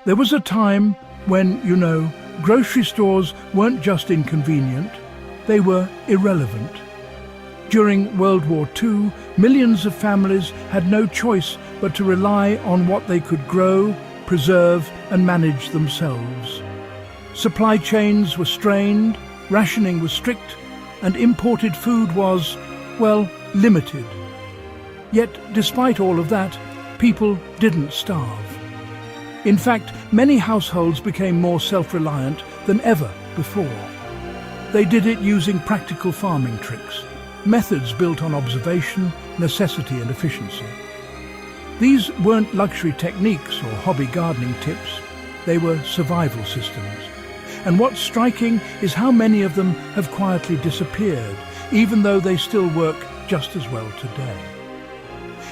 There was a time when, grocery stores weren't just inconvenient, they were irrelevant. During World War II, millions of families had no choice but to rely on what they could grow, preserve and manage themselves. Supply chains were strained, rationing was strict, and imported food was, limited. Yet, despite all of that, people didn't starve. In fact, many households became more self-reliant than ever before. They did it using practical farming tricks, methods built on observation, necessity and efficiency. These weren't luxury techniques or hobby gardening tips, they were survival systems. And what's striking is how many of them have quietly disappeared, even though they still work just as well today.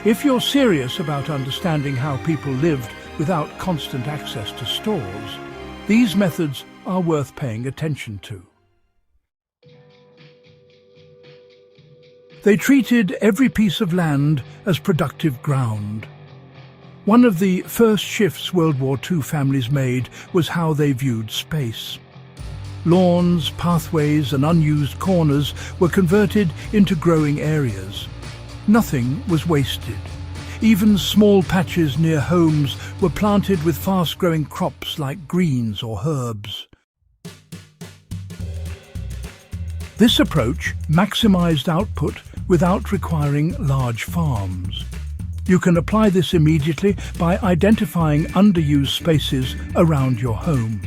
If you're serious about understanding how people lived without constant access to stores, these methods are worth paying attention to. They treated every piece of land as productive ground. One of the first shifts World War II families made was how they viewed space. Lawns, pathways and unused corners were converted into growing areas. Nothing was wasted. Even small patches near homes were planted with fast-growing crops like greens or herbs. This approach maximized output without requiring large farms. You can apply this immediately by identifying underused spaces around your home.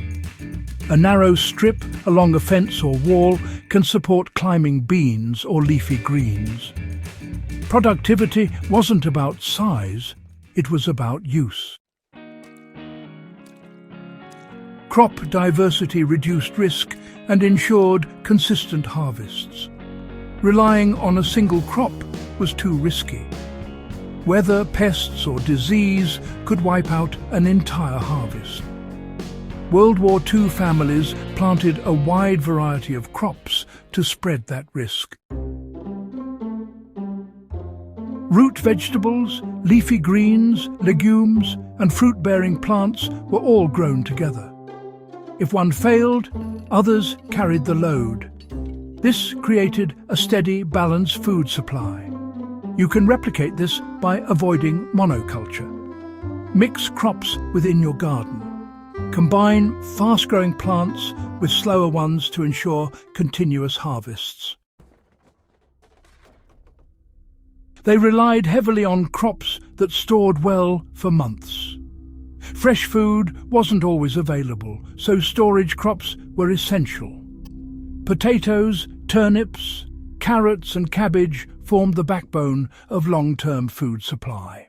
A narrow strip along a fence or wall can support climbing beans or leafy greens. Productivity wasn't about size, it was about use. Crop diversity reduced risk and ensured consistent harvests. Relying on a single crop was too risky. Weather, pests or disease could wipe out an entire harvest. World War II families planted a wide variety of crops to spread that risk. Root vegetables, leafy greens, legumes and fruit-bearing plants were all grown together. If one failed, others carried the load. This created a steady, balanced food supply. You can replicate this by avoiding monoculture. Mix crops within your garden. Combine fast-growing plants with slower ones to ensure continuous harvests. They relied heavily on crops that stored well for months. Fresh food wasn't always available, so storage crops were essential. Potatoes, turnips, carrots and cabbage formed the backbone of long-term food supply.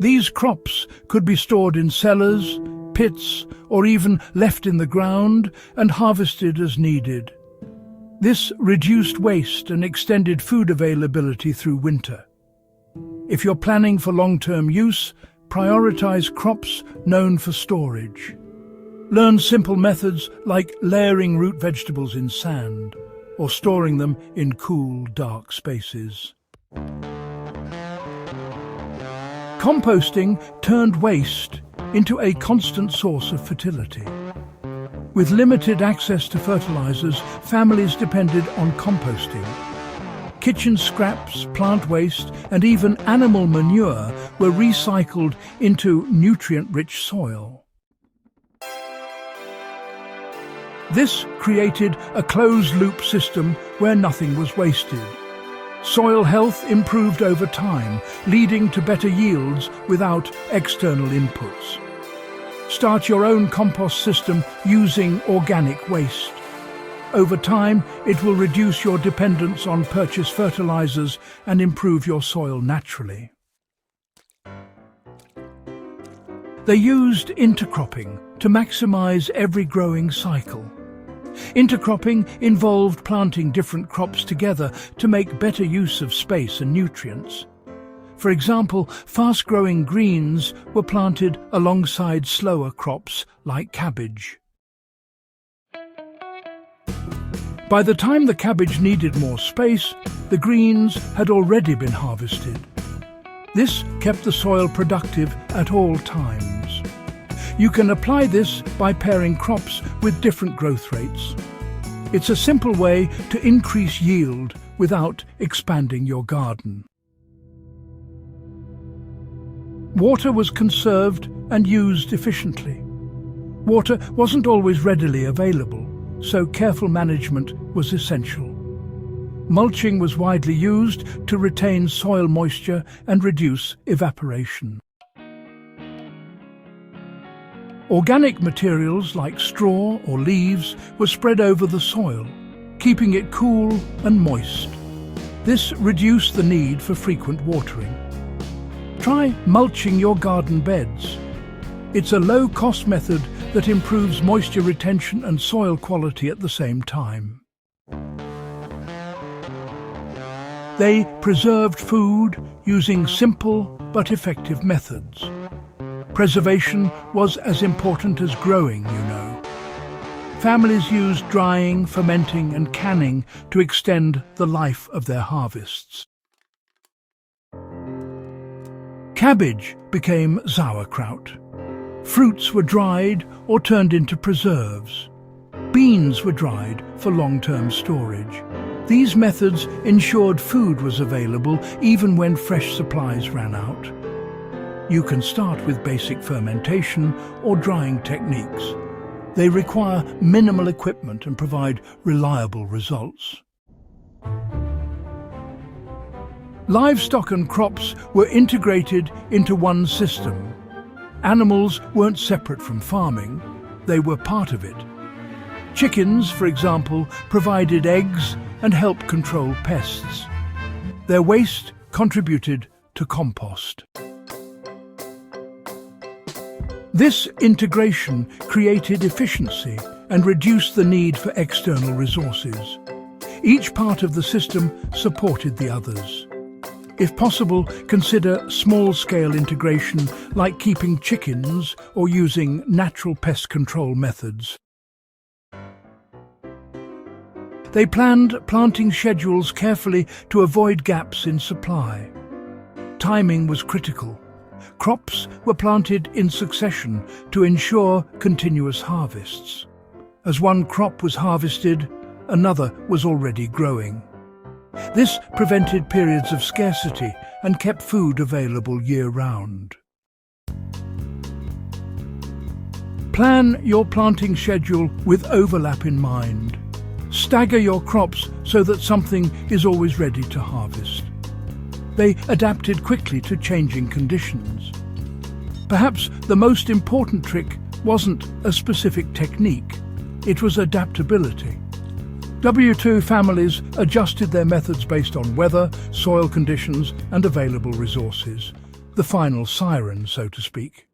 These crops could be stored in cellars, pits, or even left in the ground and harvested as needed. This reduced waste and extended food availability through winter. If you're planning for long-term use, prioritize crops known for storage. Learn simple methods like layering root vegetables in sand or storing them in cool, dark spaces. Composting turned waste into a constant source of fertility. With limited access to fertilizers, families depended on composting. Kitchen scraps, plant waste, and even animal manure were recycled into nutrient-rich soil. This created a closed-loop system where nothing was wasted. Soil health improved over time, leading to better yields without external inputs. Start your own compost system using organic waste. Over time, it will reduce your dependence on purchased fertilizers and improve your soil naturally. They used intercropping to maximize every growing cycle. Intercropping involved planting different crops together to make better use of space and nutrients. For example, fast-growing greens were planted alongside slower crops like cabbage. By the time the cabbage needed more space, the greens had already been harvested. This kept the soil productive at all times. You can apply this by pairing crops with different growth rates. It's a simple way to increase yield without expanding your garden. Water was conserved and used efficiently. Water wasn't always readily available, so careful management was essential. Mulching was widely used to retain soil moisture and reduce evaporation. Organic materials like straw or leaves were spread over the soil, keeping it cool and moist. This reduced the need for frequent watering. Try mulching your garden beds. It's a low-cost method that improves moisture retention and soil quality at the same time. They preserved food using simple but effective methods. Preservation was as important as growing, you know. Families used drying, fermenting and canning to extend the life of their harvests. Cabbage became sauerkraut. Fruits were dried or turned into preserves. Beans were dried for long-term storage. These methods ensured food was available even when fresh supplies ran out. You can start with basic fermentation or drying techniques. They require minimal equipment and provide reliable results. Livestock and crops were integrated into one system. Animals weren't separate from farming, they were part of it. Chickens, for example, provided eggs and helped control pests. Their waste contributed to compost. This integration created efficiency and reduced the need for external resources. Each part of the system supported the others. If possible, consider small-scale integration like keeping chickens or using natural pest control methods. They planned planting schedules carefully to avoid gaps in supply. Timing was critical. Crops were planted in succession to ensure continuous harvests. As one crop was harvested, another was already growing. This prevented periods of scarcity and kept food available year-round. Plan your planting schedule with overlap in mind. Stagger your crops so that something is always ready to harvest. They adapted quickly to changing conditions. Perhaps the most important trick wasn't a specific technique, it was adaptability. WWII families adjusted their methods based on weather, soil conditions and available resources. The final siren, so to speak.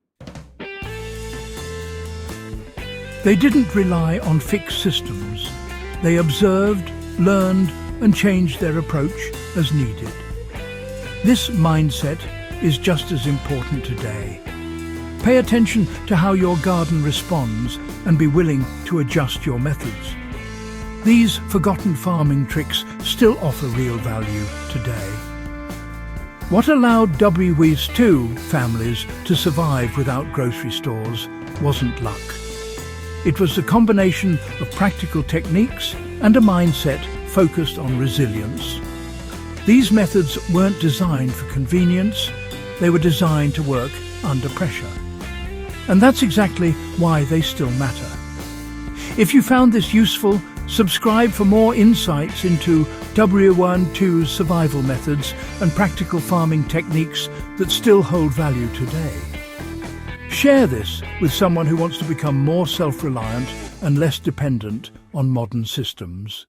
They didn't rely on fixed systems. They observed, learned and changed their approach as needed. This mindset is just as important today. Pay attention to how your garden responds and be willing to adjust your methods. These forgotten farming tricks still offer real value today. What allowed WWII families to survive without grocery stores wasn't luck. It was a combination of practical techniques and a mindset focused on resilience. These methods weren't designed for convenience, they were designed to work under pressure. And that's exactly why they still matter. If you found this useful, subscribe for more insights into WWII's survival methods and practical farming techniques that still hold value today. Share this with someone who wants to become more self-reliant and less dependent on modern systems.